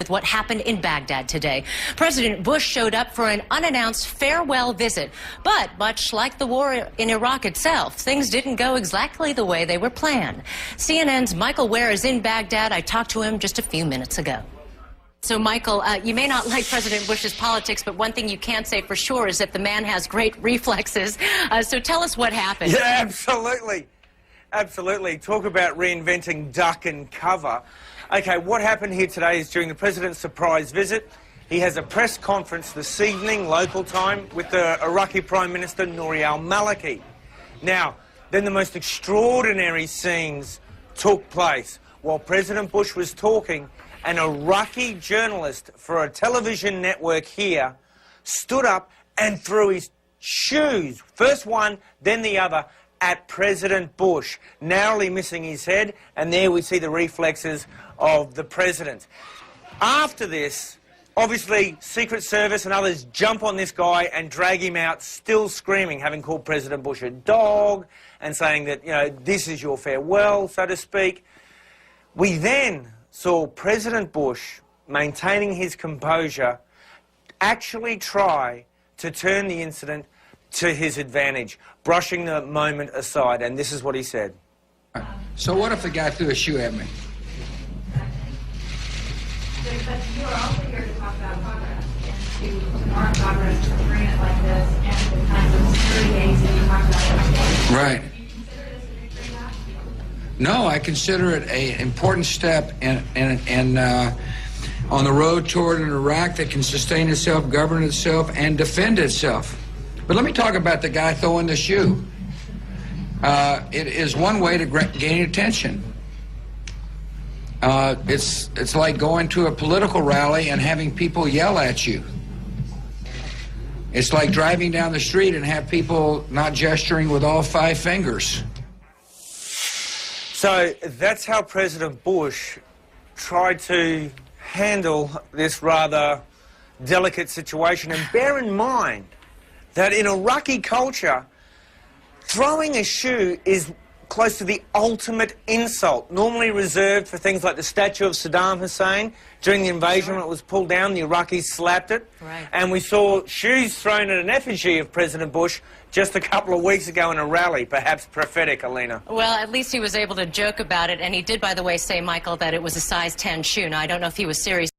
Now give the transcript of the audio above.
with what happened in Baghdad today. President Bush showed up for an unannounced farewell visit, but much like the war in Iraq itself, things didn't go exactly the way they were planned. CNN's Michael Ware is in Baghdad. I talked to him just a few minutes ago. So, Michael, you may not like President Bush's politics, but one thing you can't say for sure is that the man has great reflexes. So tell us what happened. Yeah, absolutely. Absolutely. Talk about reinventing duck and cover. Okay, what happened here today is during the President's surprise visit, he has a press conference this evening, local time, with the Iraqi Prime Minister Nouri al-Maliki. Now, then the most extraordinary scenes took place. While President Bush was talking, an Iraqi journalist for a television network here stood up and threw his shoes, first one, then the other, at President Bush, narrowly missing his head, and there we see the reflexes of the President. After this, obviously, Secret Service and others jump on this guy and drag him out, still screaming, having called President Bush a dog and saying that, you know, this is your farewell, so to speak. We then saw President Bush, maintaining his composure, actually try to turn the incident to his advantage, brushing the moment aside, and this is what he said. So what if the guy threw a shoe at me? But you are also here to talk about progress and to mark progress to bring it like this and the kinds of security aids that you talked about. Right. Do you consider this a victory lap? No, I consider it an important step on the road toward an Iraq that can sustain itself, govern itself, and defend itself. But let me talk about the guy throwing the shoe. It is one way to gain attention. It's like going to a political rally and having people yell at you. It's like driving down the street and have people not gesturing with all 5 fingers. So that's how President Bush tried to handle this rather delicate situation. And bear in mind that in Iraqi culture, throwing a shoe is close to the ultimate insult, normally reserved for things like the statue of Saddam Hussein. During the invasion, when it was pulled down, the Iraqis slapped it. Right. And we saw shoes thrown at an effigy of President Bush just a couple of weeks ago in a rally, perhaps prophetic, Alina. Well, at least he was able to joke about it, and he did, by the way, say, Michael, that it was a size 10 shoe. Now, I don't know if he was serious.